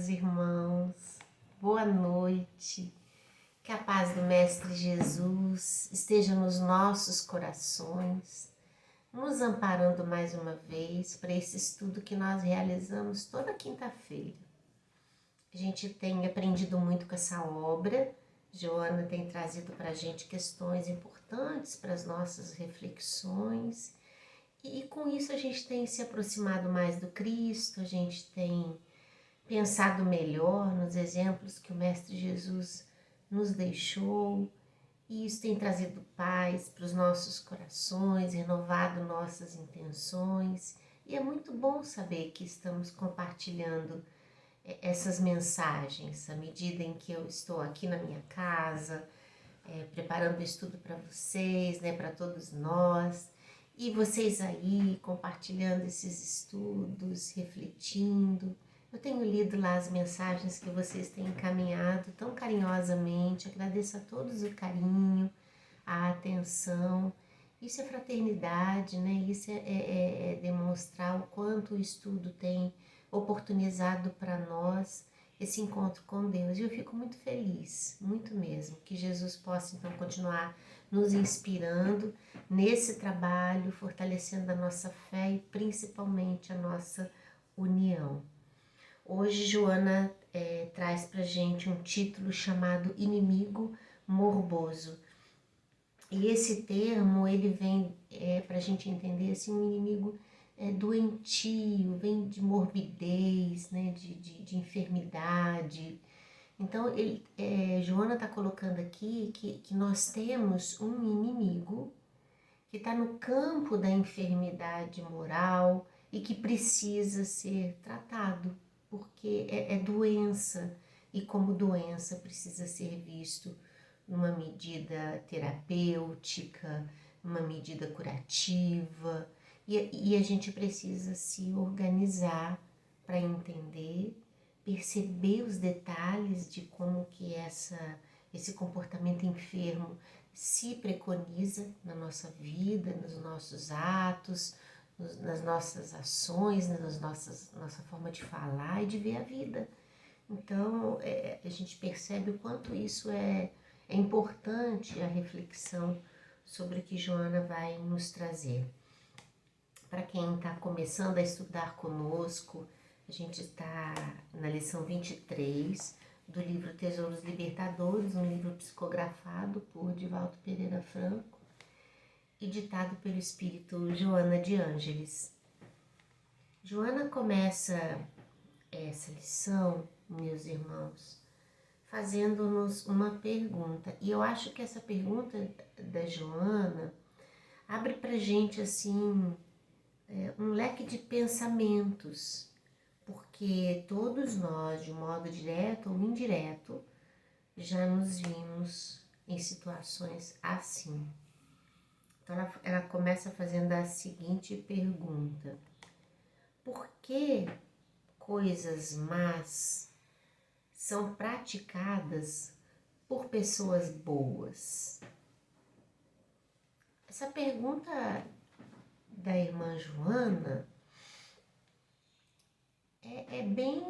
meus irmãos, boa noite, que a paz do Mestre Jesus esteja nos nossos corações, nos amparando mais uma vez para esse estudo que nós realizamos toda quinta-feira. A gente tem aprendido muito com essa obra, Joana tem trazido para a gente questões importantes para as nossas reflexões, e com isso a gente tem se aproximado mais do Cristo, a gente tem pensado melhor nos exemplos que o Mestre Jesus nos deixou, e isso tem trazido paz para os nossos corações, renovado nossas intenções, e é muito bom saber que estamos compartilhando essas mensagens à medida em que eu estou aqui na minha casa, preparando o estudo para vocês, para todos nós, e vocês aí compartilhando esses estudos, refletindo. Eu tenho lido lá as mensagens que vocês têm encaminhado tão carinhosamente, agradeço a todos o carinho, a atenção. Isso é fraternidade, Isso é demonstrar o quanto o estudo tem oportunizado para nós esse encontro com Deus. E eu fico muito feliz, muito mesmo, que Jesus possa então continuar nos inspirando nesse trabalho, fortalecendo a nossa fé e principalmente a nossa união. Hoje Joana traz pra gente um título chamado Inimigo Morboso. E esse termo, ele vem pra gente entender assim, um inimigo doentio, vem de morbidez, de enfermidade. Então, Joana está colocando aqui que nós temos um inimigo que está no campo da enfermidade moral e que precisa ser tratado, porque é doença, e como doença precisa ser visto numa medida terapêutica, numa medida curativa, e a gente precisa se organizar para entender, perceber os detalhes de como que esse comportamento enfermo se preconiza na nossa vida, nos nossos atos, nas nossas ações, nossa forma de falar e de ver a vida. Então, a gente percebe o quanto isso é importante, a reflexão sobre o que Joana vai nos trazer. Para quem está começando a estudar conosco, a gente está na lição 23 do livro Tesouros Libertadores, um livro psicografado por Divaldo Pereira Franco e ditado pelo espírito Joana de Ângeles. Joana começa essa lição, meus irmãos, fazendo-nos uma pergunta. E eu acho que essa pergunta da Joana abre pra gente assim um leque de pensamentos, porque todos nós, de modo direto ou indireto, já nos vimos em situações assim. Então ela começa fazendo a seguinte pergunta: por que coisas más são praticadas por pessoas boas? Essa pergunta da irmã Joana é bem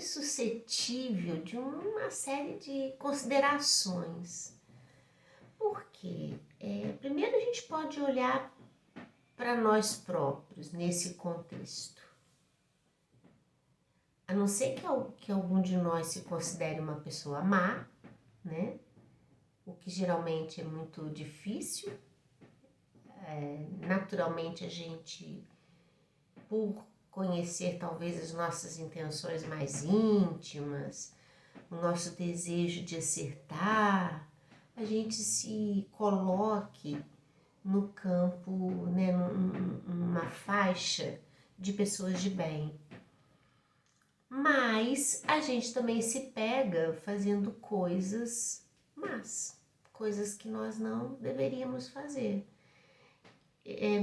suscetível de uma série de considerações. Por quê? Primeiro a gente pode olhar para nós próprios nesse contexto. A não ser que algum de nós se considere uma pessoa má, o que geralmente é muito difícil. Naturalmente a gente, por conhecer talvez as nossas intenções mais íntimas, o nosso desejo de acertar, a gente se coloque no campo, numa faixa de pessoas de bem. Mas a gente também se pega fazendo coisas más, coisas que nós não deveríamos fazer.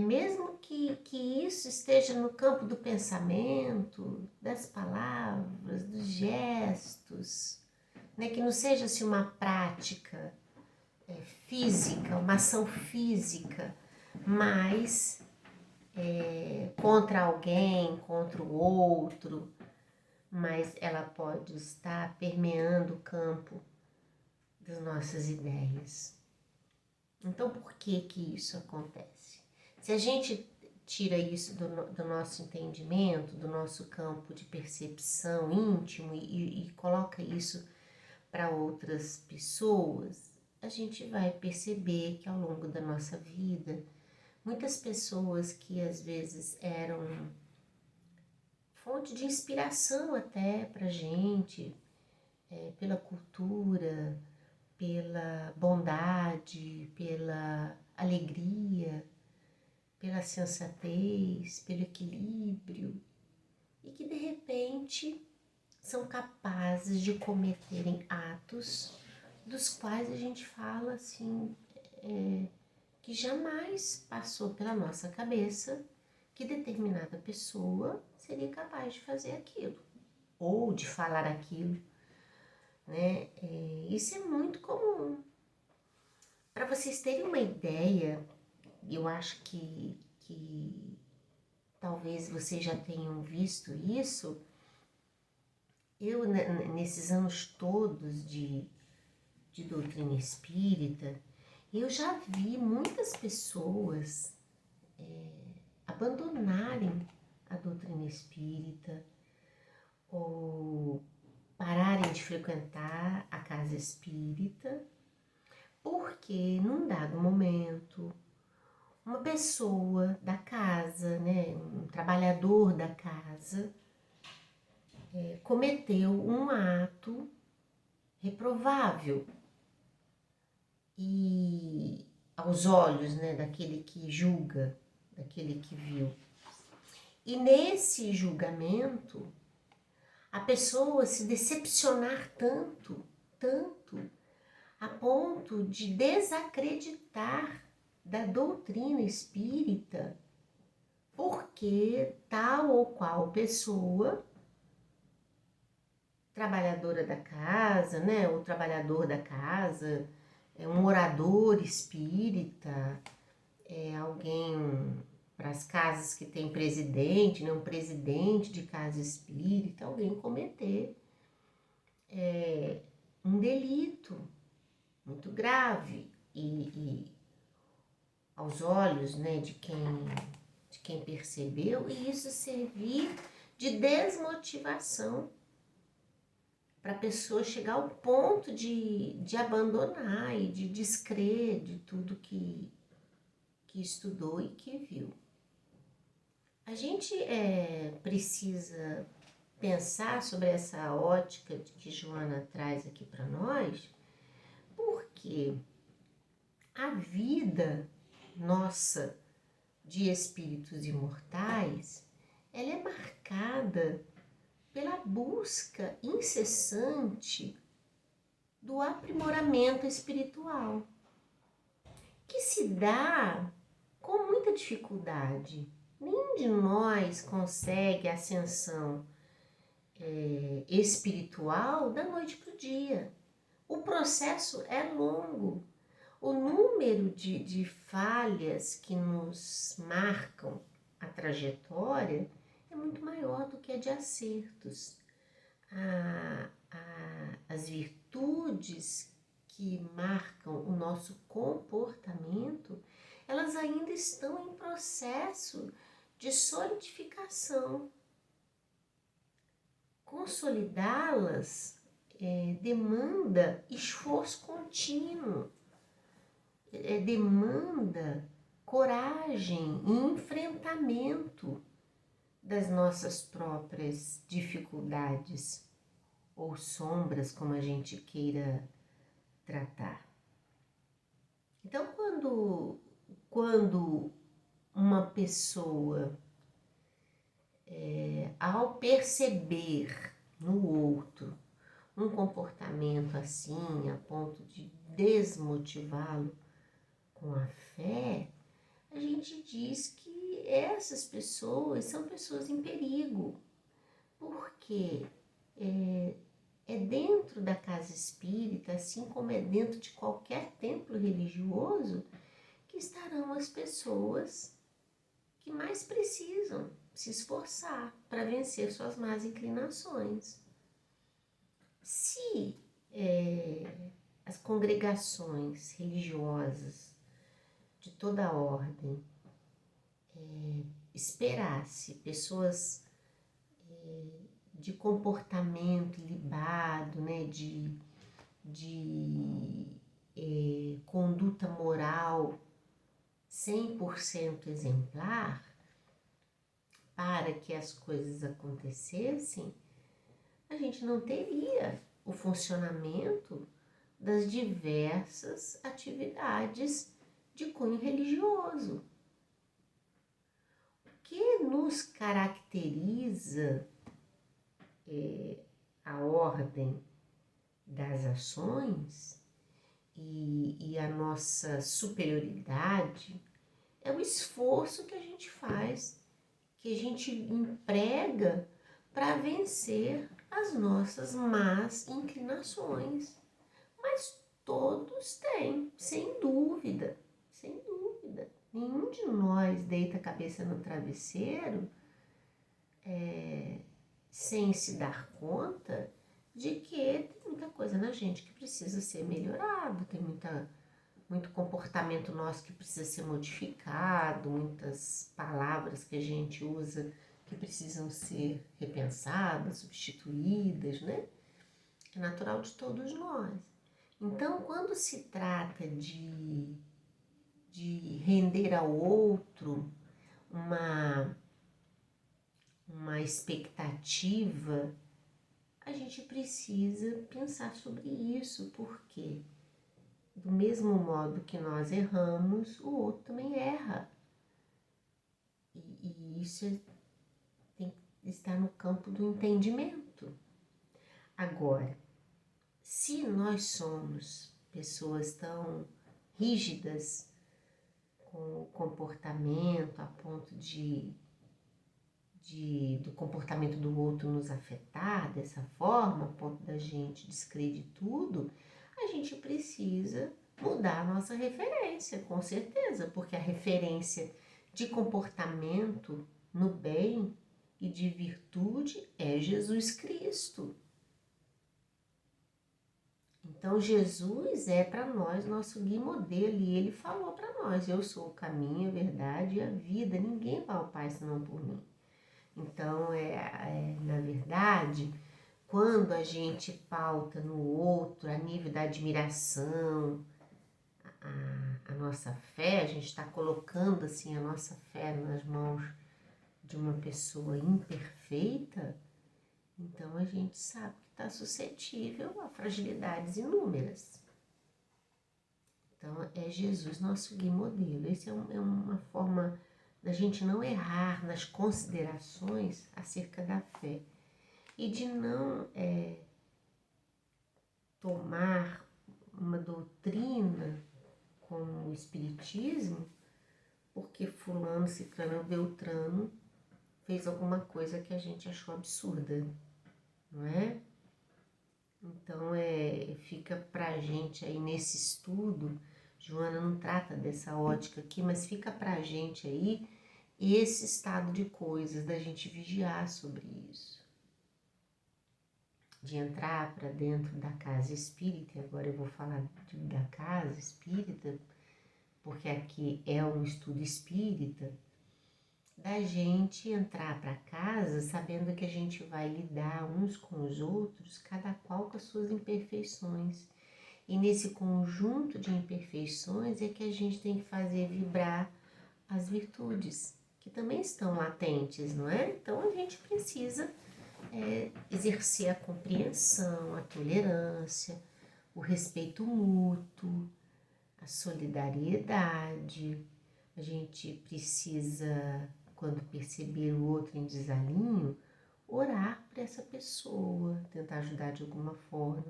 Mesmo que isso esteja no campo do pensamento, das palavras, dos gestos, que não seja assim, uma prática física, uma ação física, mas contra alguém, contra o outro, mas ela pode estar permeando o campo das nossas ideias. Então, por que que isso acontece? Se a gente tira isso do nosso entendimento, do nosso campo de percepção íntimo e coloca isso para outras pessoas, a gente vai perceber que ao longo da nossa vida, muitas pessoas que às vezes eram fonte de inspiração até para gente, pela cultura, pela bondade, pela alegria, pela sensatez, pelo equilíbrio, e que de repente são capazes de cometerem atos dos quais a gente fala assim, que jamais passou pela nossa cabeça que determinada pessoa seria capaz de fazer aquilo, ou de falar aquilo, né? Isso é muito comum. Para vocês terem uma ideia, eu acho que talvez vocês já tenham visto isso, eu nesses anos todos de doutrina espírita, eu já vi muitas pessoas abandonarem a doutrina espírita ou pararem de frequentar a casa espírita, porque num dado momento uma pessoa da casa, né, um trabalhador da casa, cometeu um ato reprovável e aos olhos, né, daquele que julga, daquele que viu. E nesse julgamento, a pessoa se decepcionar tanto, a ponto de desacreditar da doutrina espírita, porque tal ou qual pessoa, trabalhadora da casa, né, ou trabalhador da casa, um orador espírita, alguém para as casas que tem presidente, né, um presidente de casa espírita, alguém cometer um delito muito grave e aos olhos, né, de quem percebeu, e isso servir de desmotivação para a pessoa chegar ao ponto de abandonar e de descrer de tudo que estudou e que viu. A gente precisa pensar sobre essa ótica que Joana traz aqui para nós, porque a vida nossa de espíritos imortais, ela é marcada pela busca incessante do aprimoramento espiritual, que se dá com muita dificuldade. Nenhum de nós consegue a ascensão espiritual da noite para o dia. O processo é longo. O número de falhas que nos marcam a trajetória é muito maior do que a de acertos. As virtudes que marcam o nosso comportamento, elas ainda estão em processo de solidificação. Consolidá-las demanda esforço contínuo, demanda coragem e enfrentamento das nossas próprias dificuldades ou sombras, como a gente queira tratar. Então, quando uma pessoa, ao perceber no outro um comportamento assim, a ponto de desmotivá-lo com a fé, a gente diz que essas pessoas são pessoas em perigo, porque é dentro da casa espírita, assim como é dentro de qualquer templo religioso, que estarão as pessoas que mais precisam se esforçar para vencer suas más inclinações. Se as congregações religiosas de toda ordem esperasse pessoas de comportamento ilibado, né, de conduta moral 100% exemplar, para que as coisas acontecessem, a gente não teria o funcionamento das diversas atividades de cunho religioso. O que nos caracteriza a ordem das ações e a nossa superioridade é o esforço que a gente faz, que a gente emprega para vencer as nossas más inclinações. Mas todos têm, sem dúvida, sem dúvida. Nenhum de nós deita a cabeça no travesseiro sem se dar conta de que tem muita coisa na gente que precisa ser melhorado, tem muito comportamento nosso que precisa ser modificado, muitas palavras que a gente usa que precisam ser repensadas, substituídas, né? É natural de todos nós. Então, quando se trata de render ao outro uma expectativa, a gente precisa pensar sobre isso, porque do mesmo modo que nós erramos, o outro também erra. E isso tem que estar no campo do entendimento. Agora, se nós somos pessoas tão rígidas com o comportamento, a ponto do comportamento do outro nos afetar dessa forma, a ponto da gente descrever tudo, a gente precisa mudar a nossa referência, com certeza, porque a referência de comportamento no bem e de virtude é Jesus Cristo. Então, Jesus é para nós nosso guia modelo e ele falou para nós: eu sou o caminho, a verdade e a vida, ninguém vai ao Pai senão por mim. Então, na verdade, quando a gente pauta no outro a nível da admiração, a nossa fé, a gente está colocando assim a nossa fé nas mãos de uma pessoa imperfeita, então a gente sabe que está suscetível a fragilidades inúmeras. Então é Jesus nosso guia modelo. Essa é uma forma da gente não errar nas considerações acerca da fé e de não tomar uma doutrina como o Espiritismo porque fulano, ciclano, beltrano fez alguma coisa que a gente achou absurda, não é? Então fica pra gente aí nesse estudo, Joana não trata dessa ótica aqui, mas fica pra gente aí esse estado de coisas, da gente vigiar sobre isso. De entrar para dentro da casa espírita, e agora eu vou falar da casa espírita, porque aqui é um estudo espírita, da gente entrar para casa sabendo que a gente vai lidar uns com os outros, cada qual com as suas imperfeições. E nesse conjunto de imperfeições é que a gente tem que fazer vibrar as virtudes, que também estão latentes, não é? Então a gente precisa exercer a compreensão, a tolerância, o respeito mútuo, a solidariedade. A gente precisa, quando perceber o outro em desalinho, orar para essa pessoa, tentar ajudar de alguma forma,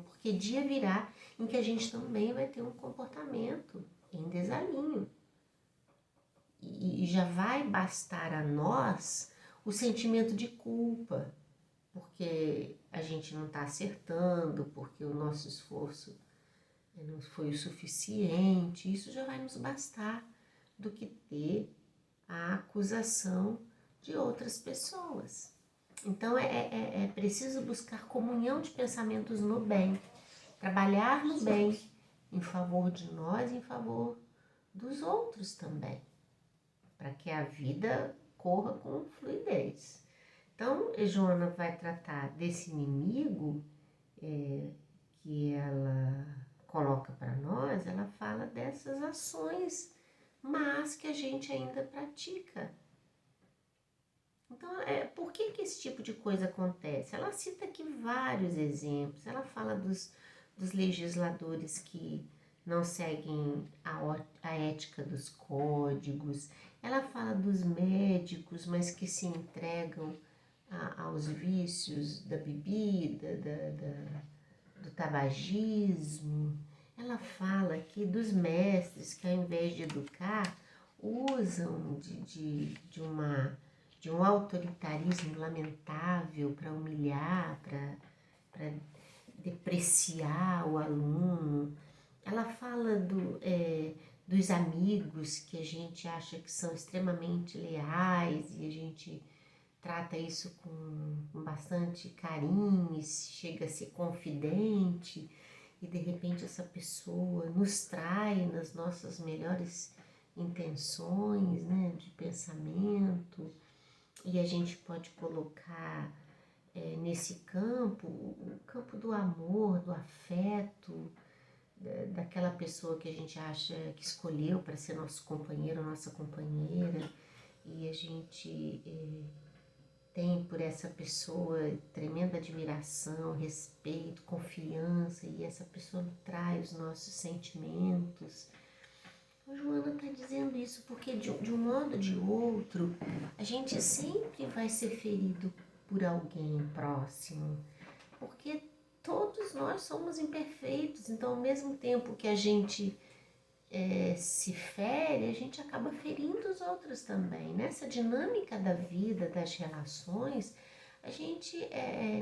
porque dia virá em que a gente também vai ter um comportamento em desalinho. E já vai bastar a nós o sentimento de culpa, porque a gente não está acertando, porque o nosso esforço não foi o suficiente. Isso já vai nos bastar, do que ter a acusação de outras pessoas. Então é preciso buscar comunhão de pensamentos no bem, trabalhar no bem, em favor de nós e em favor dos outros também, para que a vida corra com fluidez. Então, Joana vai tratar desse inimigo que ela coloca para nós, ela fala dessas ações mas que a gente ainda pratica. Então, por que esse tipo de coisa acontece? Ela cita aqui vários exemplos. Ela fala dos legisladores que não seguem a ética dos códigos. Ela fala dos médicos, mas que se entregam aos vícios da bebida, do tabagismo. Ela fala aqui dos mestres que, ao invés de educar, usam de um autoritarismo lamentável para humilhar, para depreciar o aluno. Ela fala dos amigos que a gente acha que são extremamente leais e a gente trata isso com bastante carinho e chega a ser confidente e de repente essa pessoa nos trai nas nossas melhores intenções, né, de pensamento, e a gente pode colocar nesse campo, o campo do amor, do afeto, daquela pessoa que a gente acha que escolheu para ser nosso companheiro, nossa companheira, e a gente tem por essa pessoa tremenda admiração, respeito, confiança, e essa pessoa traz os nossos sentimentos. A Joana está dizendo isso porque de um modo ou de outro, a gente sempre vai ser ferido por alguém próximo, porque todos nós somos imperfeitos, então ao mesmo tempo que a gente se fere, a gente acaba ferindo os outros também. Nessa dinâmica da vida, das relações, a gente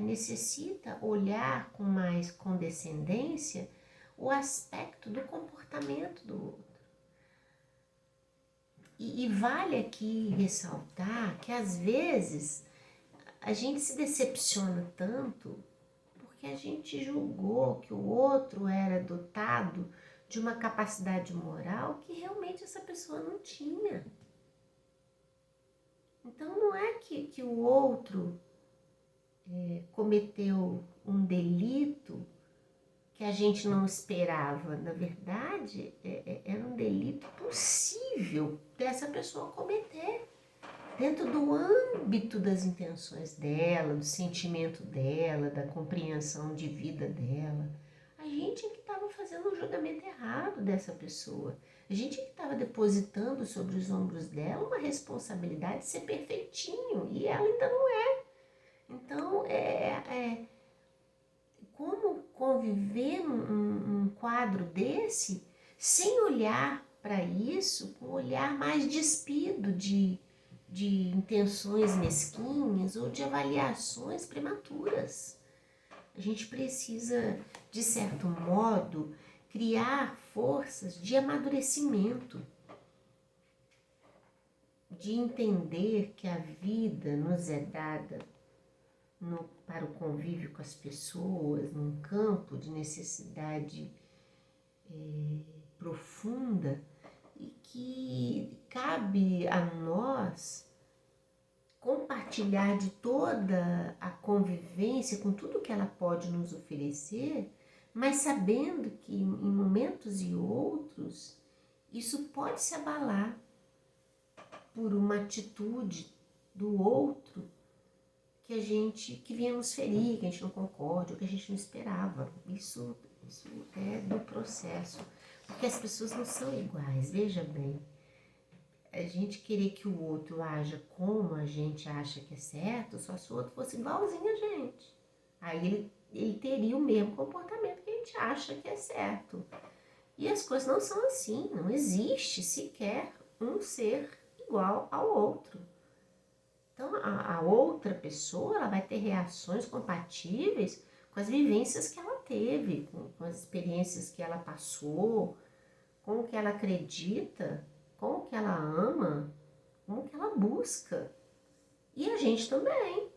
necessita olhar com mais condescendência o aspecto do comportamento do outro. E vale aqui ressaltar que às vezes a gente se decepciona tanto porque a gente julgou que o outro era dotado de uma capacidade moral que realmente essa pessoa não tinha. Então não é que o outro cometeu um delito que a gente não esperava. Na verdade, era um delito possível dessa pessoa cometer, dentro do âmbito das intenções dela, do sentimento dela, da compreensão de vida dela. A gente é que estava fazendo um julgamento errado dessa pessoa. A gente é que estava depositando sobre os ombros dela uma responsabilidade de ser perfeitinho, e ela ainda não é. Então, como conviver num quadro desse sem olhar para isso com um olhar mais despido de intenções mesquinhas ou de avaliações prematuras. A gente precisa, de certo modo, criar forças de amadurecimento, de entender que a vida nos é dada para o convívio com as pessoas, num campo de necessidade profunda, e que cabe a nós compartilhar de toda a convivência com tudo que ela pode nos oferecer, mas sabendo que em momentos e outros isso pode se abalar por uma atitude do outro que vinha nos ferir, que a gente não concorda, ou que a gente não esperava. Isso é do processo, porque as pessoas não são iguais. Veja bem, a gente querer que o outro haja como a gente acha que é certo, só se o outro fosse igualzinho a gente. Aí ele teria o mesmo comportamento que a gente acha que é certo. E as coisas não são assim, não existe sequer um ser igual ao outro. Então, a outra pessoa ela vai ter reações compatíveis com as vivências que ela teve, com as experiências que ela passou, com o que ela acredita, com o que ela ama. como que ela busca. E a gente também.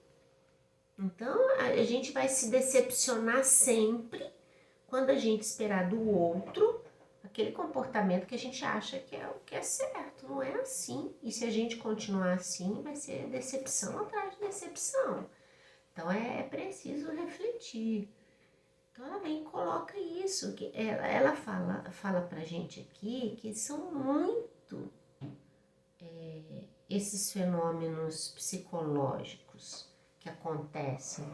Então, a gente vai se decepcionar sempre quando a gente esperar do outro aquele comportamento que a gente acha que é o que é certo. Não é assim. E se a gente continuar assim, vai ser decepção atrás de decepção. Então, é preciso refletir. Então, ela vem e coloca isso. Que ela fala pra gente aqui que são muito esses fenômenos psicológicos que acontecem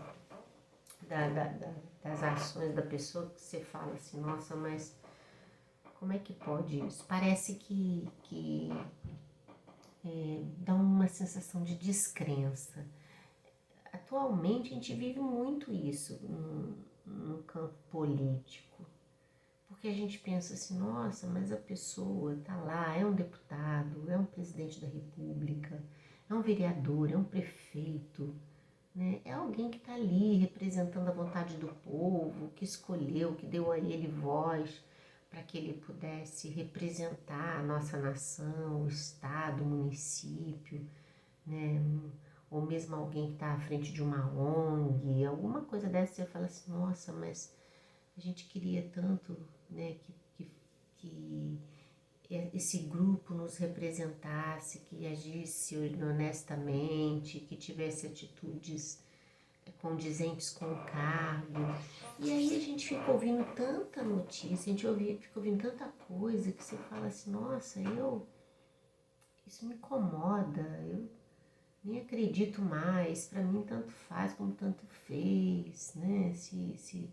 das ações da pessoa, que você fala assim, nossa, mas como é que pode isso? Parece que dá uma sensação de descrença. Atualmente a gente vive muito isso no campo político, porque a gente pensa assim, nossa, mas a pessoa tá lá, é um deputado, é um presidente da república, é um vereador, é um prefeito, né? É alguém que está ali representando a vontade do povo, que escolheu, que deu a ele voz para que ele pudesse representar a nossa nação, o estado, o município, né? Ou mesmo alguém que está à frente de uma ONG, alguma coisa dessa, você fala assim, nossa, mas a gente queria tanto, né, que esse grupo nos representasse, que agisse honestamente, que tivesse atitudes condizentes com o cargo. E aí a gente fica ouvindo tanta notícia, a gente fica ouvindo tanta coisa que você fala assim, nossa, isso me incomoda, eu nem acredito mais, para mim tanto faz como tanto fez, né? Se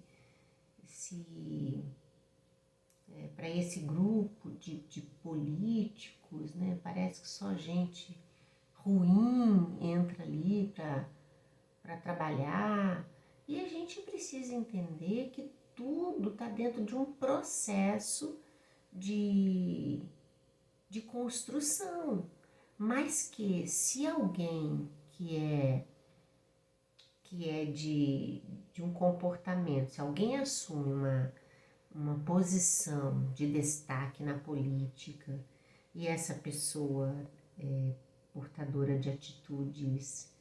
para esse grupo de políticos, né? Parece que só gente ruim entra ali para trabalhar. E a gente precisa entender que tudo está dentro de um processo de construção. Mas que se alguém que é de um comportamento, se alguém assume uma posição de destaque na política e essa pessoa é portadora de atitudes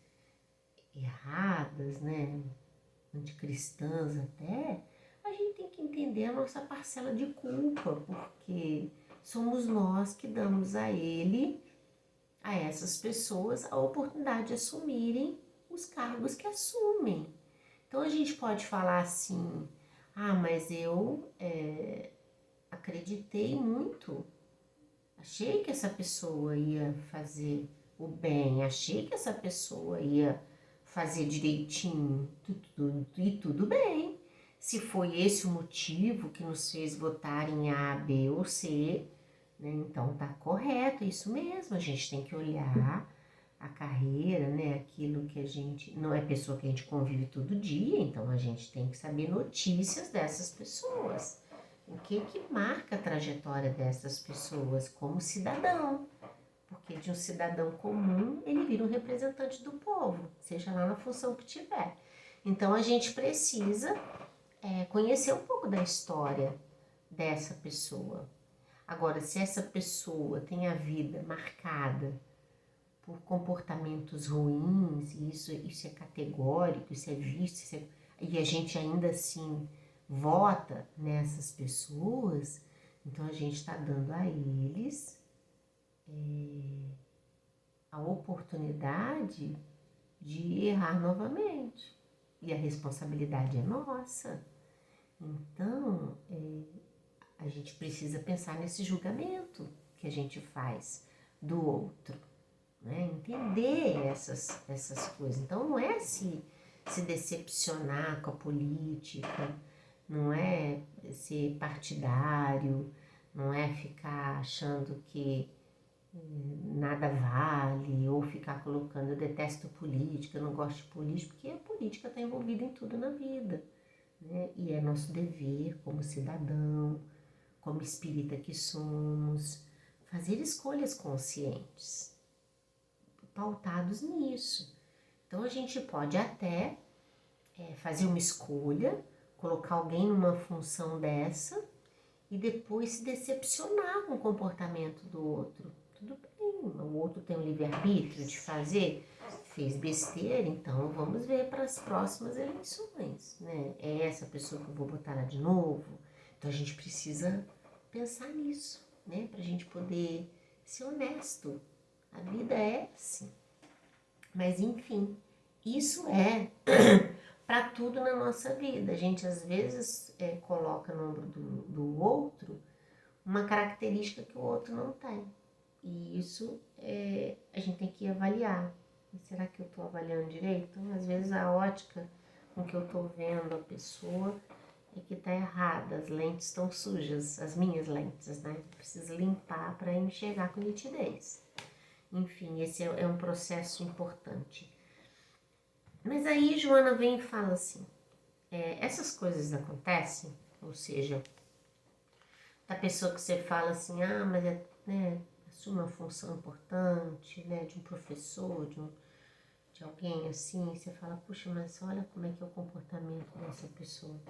erradas, né, anticristãs até, a gente tem que entender a nossa parcela de culpa, porque somos nós que damos a essas pessoas, a oportunidade de assumirem os cargos que assumem. Então a gente pode falar assim, mas eu acreditei muito, achei que essa pessoa ia fazer o bem, achei que essa pessoa ia fazer direitinho, e tudo bem. Se foi esse o motivo que nos fez votar em A, B ou C, né, então tá correto, é isso mesmo, a gente tem que olhar a carreira, né, aquilo que a gente, não é pessoa que a gente convive todo dia, então a gente tem que saber notícias dessas pessoas. O que marca a trajetória dessas pessoas como cidadão? Porque de um cidadão comum, ele vira um representante do povo, seja lá na função que tiver. Então, a gente precisa conhecer um pouco da história dessa pessoa. Agora, se essa pessoa tem a vida marcada por comportamentos ruins, e isso é categórico, isso é visto, e a gente ainda assim vota nessas pessoas, então a gente está dando a eles a oportunidade de errar novamente. E a responsabilidade é nossa. Então, a gente precisa pensar nesse julgamento que a gente faz do outro, né? Entender essas coisas. Então, não é se decepcionar com a política, não é ser partidário, não é ficar achando que nada vale, ou ficar colocando eu detesto política, eu não gosto de política, porque a política está envolvida em tudo na vida, né? E é nosso dever como cidadão, como espírita que somos, fazer escolhas conscientes, pautados nisso. Então a gente pode até fazer uma escolha, colocar alguém numa função dessa e depois se decepcionar com o comportamento do outro. Tudo bem, O outro tem o livre-arbítrio de fazer. Fez besteira, então vamos ver para as próximas eleições, né? É essa pessoa que eu vou botar lá de novo. Então a gente precisa pensar nisso, né? Para a gente poder ser honesto. A vida é assim. Mas enfim, isso é para tudo na nossa vida. A gente às vezes coloca no ombro do outro uma característica que o outro não tem. E isso a gente tem que avaliar. Será que eu estou avaliando direito? Então, às vezes a ótica com que eu estou vendo a pessoa é que está errada. As lentes estão sujas, as minhas lentes, né? Preciso limpar para enxergar com nitidez. Enfim, esse é um processo importante. Mas aí Joana vem e fala assim, essas coisas acontecem, ou seja, da pessoa que você fala assim, mas assume uma função importante, né, de um professor, de alguém assim, e você fala, puxa, mas olha como é que é o comportamento dessa pessoa.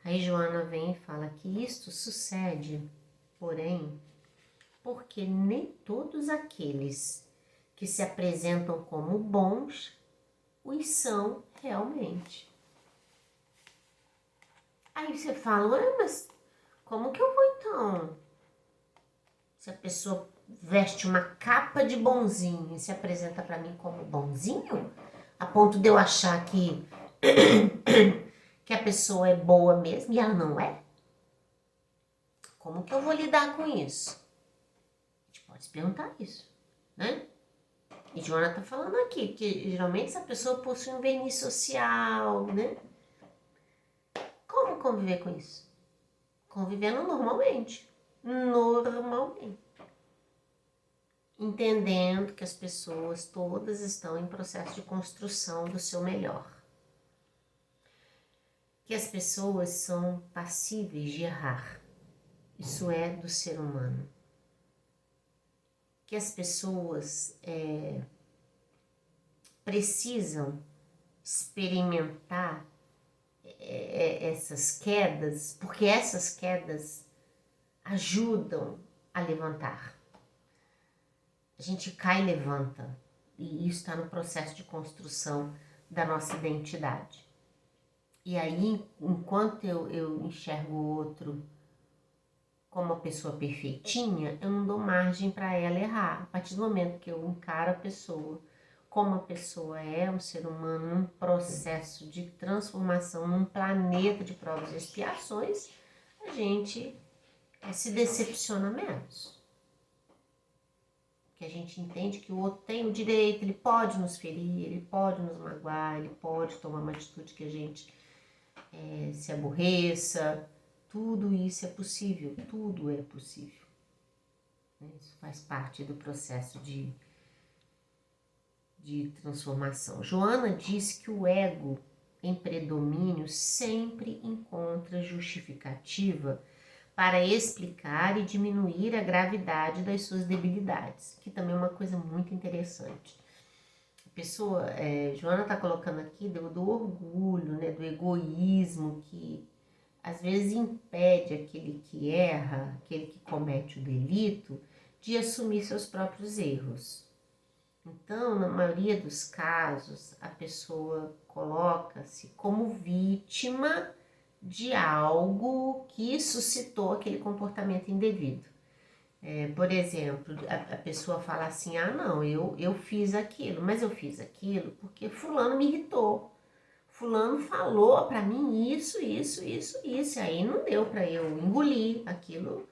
Aí Joana vem e fala que isto sucede, porém, porque nem todos aqueles que se apresentam como bons os são realmente. Aí você fala, mas como que eu vou então? Se a pessoa veste uma capa de bonzinho e se apresenta para mim como bonzinho, a ponto de eu achar que a pessoa é boa mesmo e ela não é? Como que eu vou lidar com isso? A gente pode se perguntar isso, né? E Joana tá falando aqui, porque geralmente essa pessoa possui um verniz social, né? Como conviver com isso? Convivendo normalmente. Normalmente. Entendendo que as pessoas todas estão em processo de construção do seu melhor. Que as pessoas são passíveis de errar. Isso é do ser humano. Que as pessoas precisam experimentar essas quedas, porque essas quedas ajudam a levantar. A gente cai e levanta, e isso está no processo de construção da nossa identidade. E aí, enquanto eu enxergo o outro como uma pessoa perfeitinha, eu não dou margem para ela errar. A partir do momento que eu encaro a pessoa como a pessoa é, um ser humano num processo de transformação, num planeta de provas e expiações, a gente se decepciona menos. Que a gente entende que o outro tem o direito, ele pode nos ferir, ele pode nos magoar, ele pode tomar uma atitude que a gente se aborreça. Tudo isso é possível, tudo é possível. Isso faz parte do processo de transformação. Joana diz que o ego em predomínio sempre encontra justificativa para explicar e diminuir a gravidade das suas debilidades, que também é uma coisa muito interessante. A pessoa, Joana está colocando aqui do orgulho, né, do egoísmo que às vezes impede aquele que erra, aquele que comete o delito, de assumir seus próprios erros. Então, na maioria dos casos, a pessoa coloca-se como vítima de algo que suscitou aquele comportamento indevido. Por exemplo, a pessoa fala assim, não, eu fiz aquilo, mas eu fiz aquilo porque fulano me irritou. Fulano falou para mim isso, e aí não deu para eu engolir aquilo,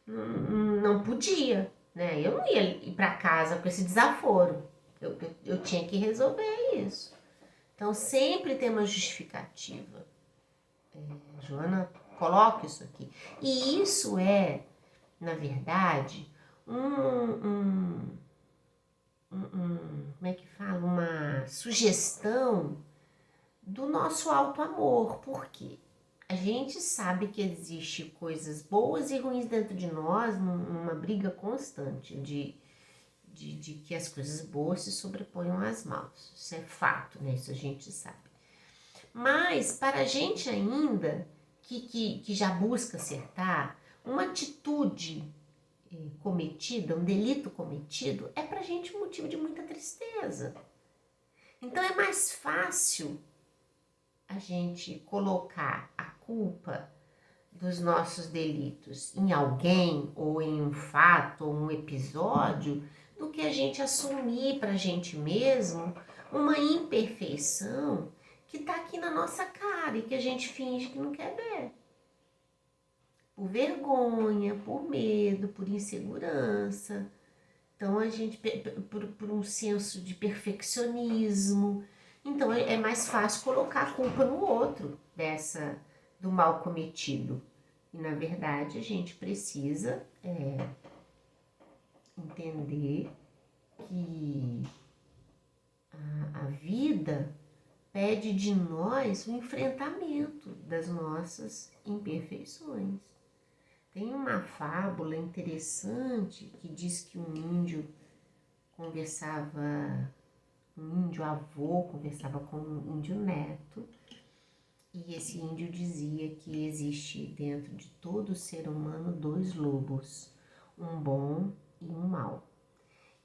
não podia, né? Eu não ia ir para casa com esse desaforo, eu tinha que resolver isso. Então sempre tem uma justificativa. Joana coloca isso aqui. E isso é, na verdade, como é que fala? Uma sugestão do nosso alto amor. Por quê? A gente sabe que existe coisas boas e ruins dentro de nós, numa briga constante de que as coisas boas se sobreponham às maus. Isso é fato, né? Isso a gente sabe. Mas para a gente ainda que já busca acertar, uma atitude cometida, um delito cometido, é para a gente um motivo de muita tristeza. Então é mais fácil a gente colocar a culpa dos nossos delitos em alguém, ou em um fato, ou um episódio, do que a gente assumir para a gente mesmo uma imperfeição que está aqui na nossa cara e que a gente finge que não quer ver. Por vergonha, por medo, por insegurança. Então a gente, por um senso de perfeccionismo. Então é mais fácil colocar a culpa no outro do mal cometido. E na verdade a gente precisa entender que a vida pede de nós o enfrentamento das nossas imperfeições. Tem uma fábula interessante que diz que um índio avô conversava com um índio neto, e esse índio dizia que existe dentro de todo ser humano 2 lobos, um bom e um mau.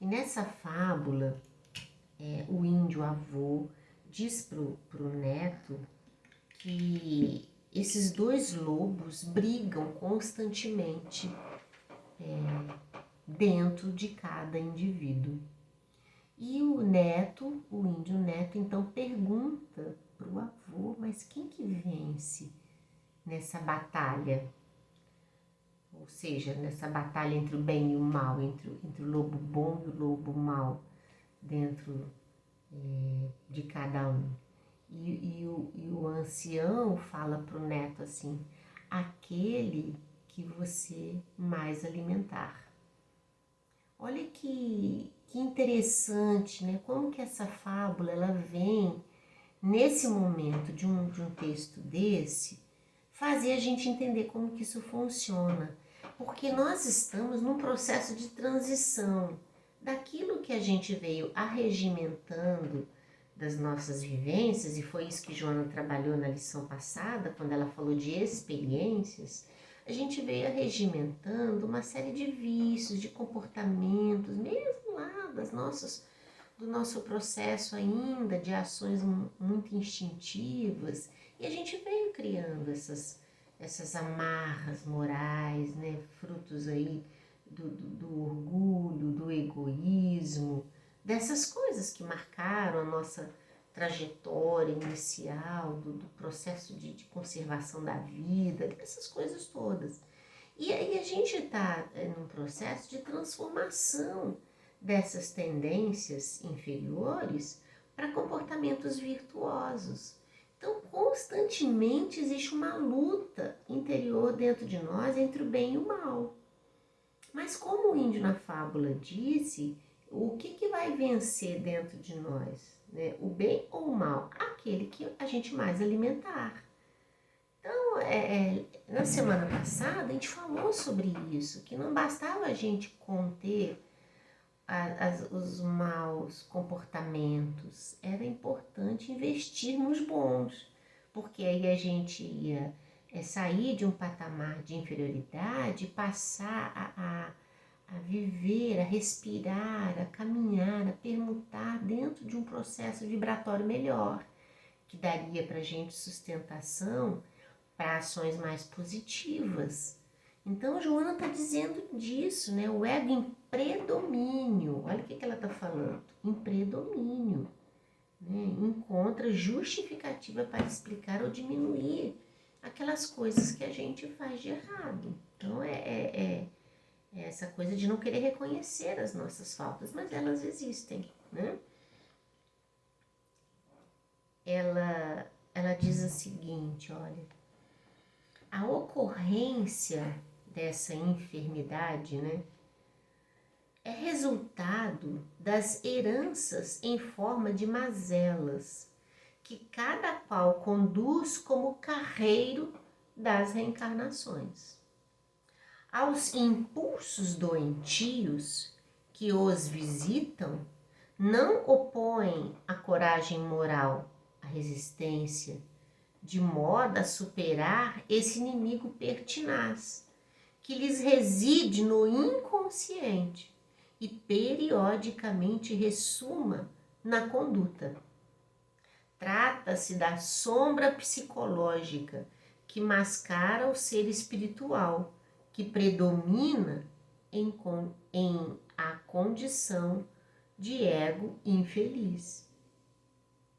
E nessa fábula, o índio avô diz pro neto que esses 2 lobos brigam constantemente dentro de cada indivíduo. E o índio neto, então pergunta pro avô, mas quem que vence nessa batalha? Ou seja, nessa batalha entre o bem e o mal, entre o lobo bom e o lobo mau, dentro de cada um. E o ancião fala pro neto assim: aquele que você mais alimentar. Olha que interessante, né? Como que essa fábula ela vem nesse momento de um texto desse fazer a gente entender como que isso funciona. Porque nós estamos num processo de transição daquilo que a gente veio arregimentando das nossas vivências, e foi isso que Joana trabalhou na lição passada, quando ela falou de experiências. A gente veio arregimentando uma série de vícios, de comportamentos, mesmo lá do nosso processo ainda de ações muito instintivas, e a gente veio criando essas amarras morais, né, frutos aí do orgulho, do egoísmo, dessas coisas que marcaram a nossa trajetória inicial, do processo de conservação da vida, essas coisas todas. E aí a gente está num processo de transformação dessas tendências inferiores para comportamentos virtuosos. Então, constantemente existe uma luta interior dentro de nós entre o bem e o mal. Mas como o índio na fábula disse, o que vai vencer dentro de nós? Né? O bem ou o mal? Aquele que a gente mais alimentar. Então, na semana passada, a gente falou sobre isso, que não bastava a gente conter os maus comportamentos, era importante investir nos bons, porque aí a gente ia sair de um patamar de inferioridade e passar a viver, a respirar, a caminhar, a permutar dentro de um processo vibratório melhor, que daria para a gente sustentação para ações mais positivas. Então, Joana está dizendo disso, né? O ego em predomínio. Olha o que ela está falando. Em predomínio. Né? Encontra justificativa para explicar ou diminuir aquelas coisas que a gente faz de errado. Então, é essa coisa de não querer reconhecer as nossas faltas, mas elas existem, né? Ela diz o seguinte, olha, a ocorrência dessa enfermidade, né, é resultado das heranças em forma de mazelas, que cada qual conduz como carreiro das reencarnações. Aos impulsos doentios que os visitam, não opõem a coragem moral, a resistência, de modo a superar esse inimigo pertinaz, que lhes reside no inconsciente e periodicamente ressuma na conduta. Trata-se da sombra psicológica que mascara o ser espiritual, que predomina em a condição de ego infeliz.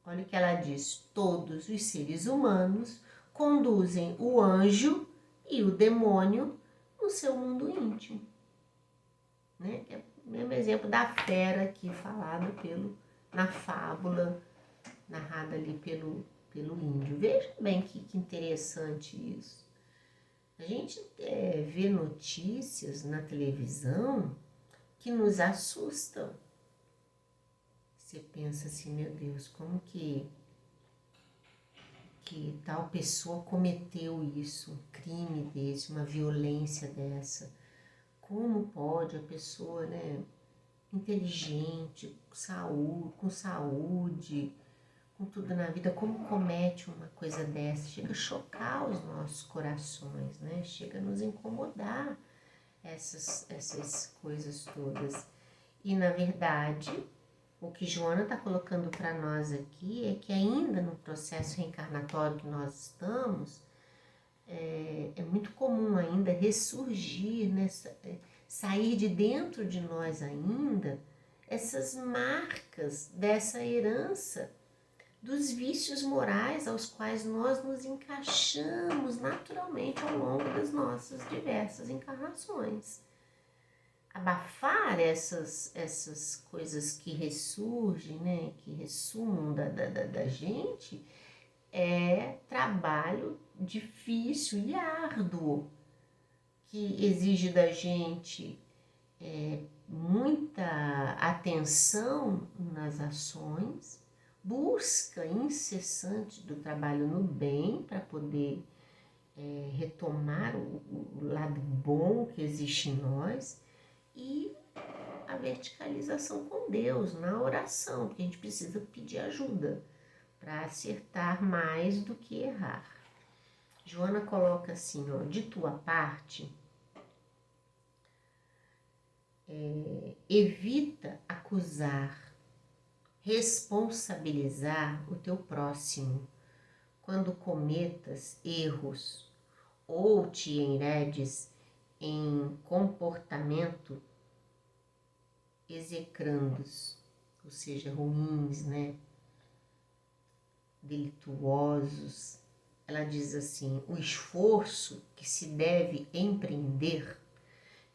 Olha o que ela diz: todos os seres humanos conduzem o anjo e o demônio no seu mundo íntimo. Né? É o mesmo exemplo da fera aqui falado na fábula, narrada ali pelo índio. Veja bem que interessante isso. A gente vê notícias na televisão que nos assustam. Você pensa assim, meu Deus, como que tal pessoa cometeu isso, um crime desse, uma violência dessa? Como pode a pessoa, né, inteligente, com saúde, com tudo na vida, como comete uma coisa dessa? Chega a chocar os nossos corações, né? Chega a nos incomodar essas coisas todas. E, na verdade, o que Joana está colocando para nós aqui é que ainda no processo reencarnatório que nós estamos, é muito comum ainda ressurgir, né? Sair de dentro de nós ainda essas marcas dessa herança dos vícios morais aos quais nós nos encaixamos naturalmente ao longo das nossas diversas encarnações. Abafar essas coisas que ressurgem, né, que ressumam da gente, é trabalho difícil e árduo, que exige da gente muita atenção nas ações, busca incessante do trabalho no bem para poder retomar o lado bom que existe em nós, e a verticalização com Deus na oração, porque a gente precisa pedir ajuda para acertar mais do que errar. Joana coloca assim, ó: de tua parte, evita acusar, responsabilizar o teu próximo quando cometas erros ou te enredes em comportamento execrandos, ou seja, ruins, né? Delituosos. Ela diz assim: o esforço que se deve empreender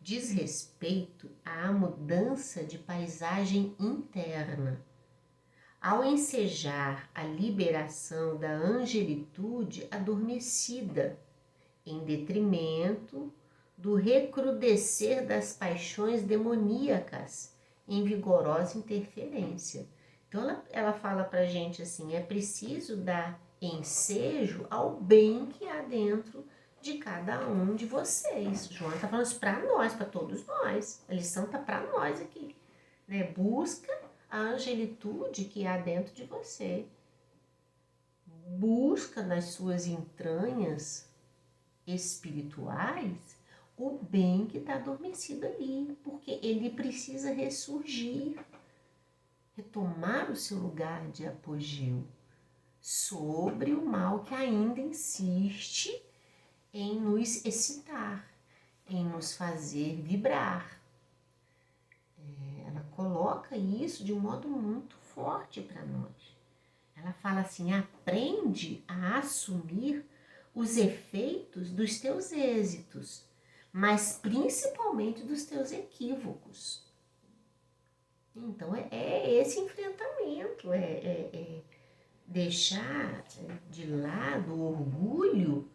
diz respeito à mudança de paisagem interna, ao ensejar a liberação da angelitude adormecida, em detrimento do recrudescer das paixões demoníacas em vigorosa interferência. Então ela fala pra gente assim: é preciso dar ensejo ao bem que há dentro de cada um de vocês. Joana está falando isso para nós, para todos nós. A lição está para nós aqui, né? Busca a angelitude que há dentro de você. Busca nas suas entranhas espirituais o bem que está adormecido ali, porque ele precisa ressurgir, retomar o seu lugar de apogeu sobre o mal que ainda insiste em nos excitar, em nos fazer vibrar. Ela coloca isso de um modo muito forte para nós. Ela fala assim: aprende a assumir os efeitos dos teus êxitos, mas principalmente dos teus equívocos. Então é esse enfrentamento, é deixar de lado o orgulho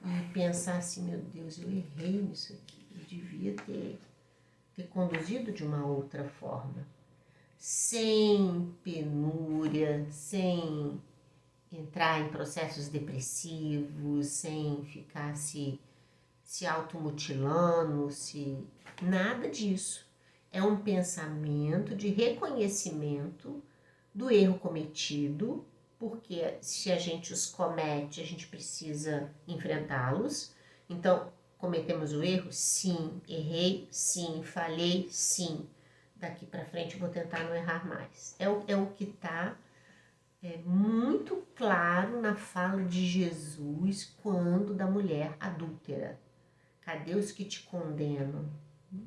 e pensar assim: meu Deus, eu errei nisso aqui, eu devia ter conduzido de uma outra forma, sem penúria, sem entrar em processos depressivos, sem ficar se automutilando, nada disso. É um pensamento de reconhecimento do erro cometido, porque se a gente os comete, a gente precisa enfrentá-los. Então, cometemos o erro? Sim. Errei? Sim. Falhei? Sim. Daqui para frente eu vou tentar não errar mais. É o que está muito claro na fala de Jesus quando da mulher adúltera. Cadê os que te condenam?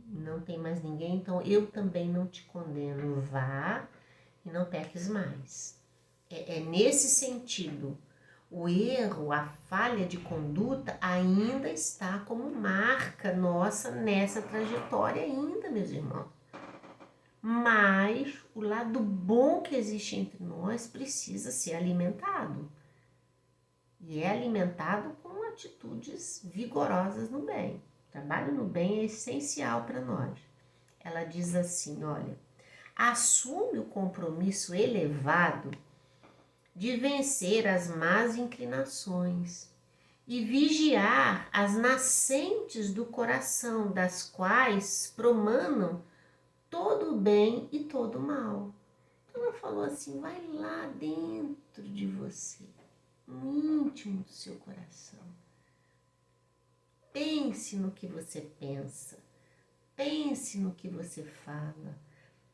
Não tem mais ninguém, então eu também não te condeno. Vá e não peques mais. É nesse sentido. O erro, a falha de conduta ainda está como marca nossa nessa trajetória ainda, meus irmãos. Mas o lado bom que existe entre nós precisa ser alimentado. E é alimentado com atitudes vigorosas no bem. O trabalho no bem é essencial para nós. Ela diz assim, olha, assume o compromisso elevado de vencer as más inclinações e vigiar as nascentes do coração, das quais promanam todo o bem e todo o mal. Então ela falou assim, vai lá dentro de você, no íntimo do seu coração. Pense no que você pensa, pense no que você fala,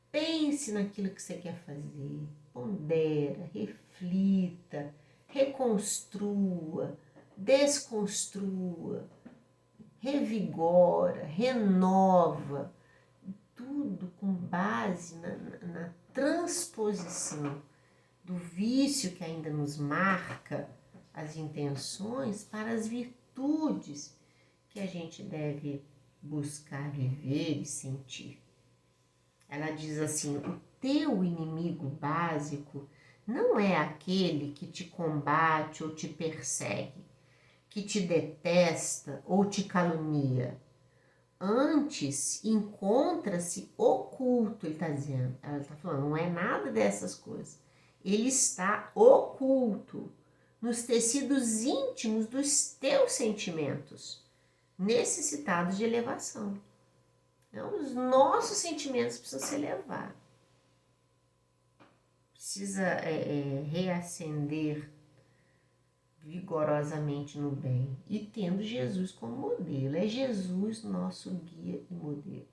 pense naquilo que você quer fazer, pondera, reflita, reconstrua, desconstrua, revigora, renova, tudo com base na transposição do vício que ainda nos marca as intenções para as virtudes que a gente deve buscar viver e sentir. Ela diz assim, o teu inimigo básico não é aquele que te combate ou te persegue, que te detesta ou te calunia. Antes, encontra-se oculto, ele está dizendo. Ela está falando, não é nada dessas coisas. Ele está oculto nos tecidos íntimos dos teus sentimentos, necessitados de elevação. Então, os nossos sentimentos precisam se elevar. Precisa reacender vigorosamente no bem e tendo Jesus como modelo. É Jesus nosso guia e modelo.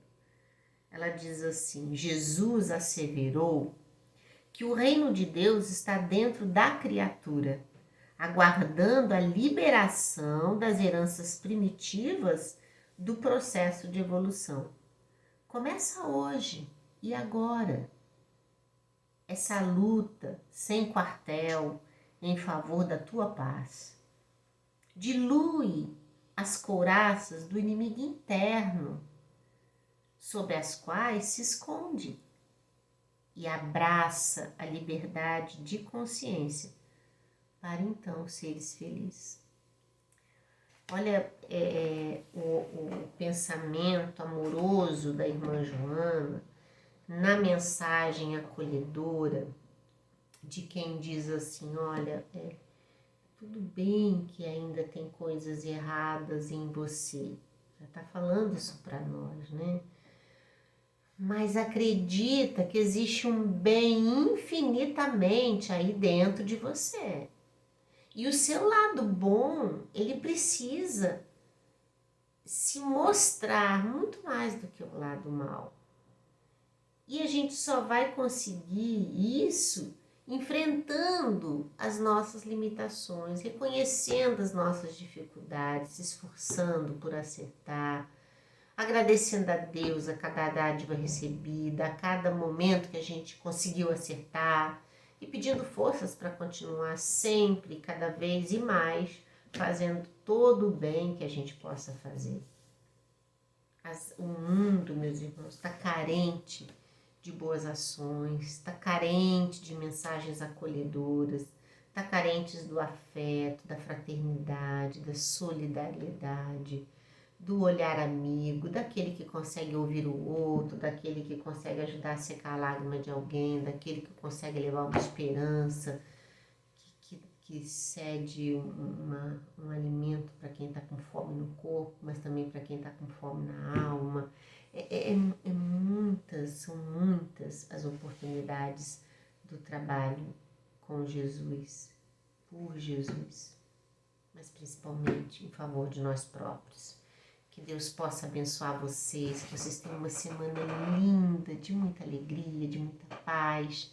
Ela diz assim, Jesus asseverou que o reino de Deus está dentro da criatura, aguardando a liberação das heranças primitivas do processo de evolução. Começa hoje e agora. Essa luta sem quartel em favor da tua paz. Dilui as couraças do inimigo interno, sob as quais se esconde, e abraça a liberdade de consciência, para então seres felizes. Olha o pensamento amoroso da irmã Joana, na mensagem acolhedora de quem diz assim, olha, tudo bem que ainda tem coisas erradas em você, já está falando isso para nós, né? Mas acredita que existe um bem infinitamente aí dentro de você. E o seu lado bom, ele precisa se mostrar muito mais do que o lado mal. E a gente só vai conseguir isso enfrentando as nossas limitações, reconhecendo as nossas dificuldades, se esforçando por acertar, agradecendo a Deus a cada dádiva recebida, a cada momento que a gente conseguiu acertar e pedindo forças para continuar sempre, cada vez e mais, fazendo todo o bem que a gente possa fazer. O mundo, meus irmãos, está carente de boas ações, está carente de mensagens acolhedoras, está carente do afeto, da fraternidade, da solidariedade, do olhar amigo, daquele que consegue ouvir o outro, daquele que consegue ajudar a secar a lágrima de alguém, daquele que consegue levar uma esperança, que cede um alimento para quem está com fome no corpo, mas também para quem está com fome na alma. São muitas as oportunidades do trabalho com Jesus, por Jesus, mas principalmente em favor de nós próprios. Que Deus possa abençoar vocês, que vocês tenham uma semana linda, de muita alegria, de muita paz.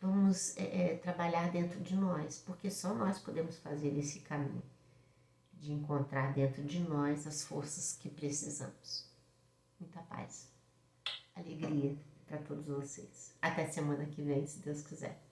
Vamos trabalhar dentro de nós, porque só nós podemos fazer esse caminho de encontrar dentro de nós as forças que precisamos. Muita paz, alegria para todos vocês. Até semana que vem, se Deus quiser.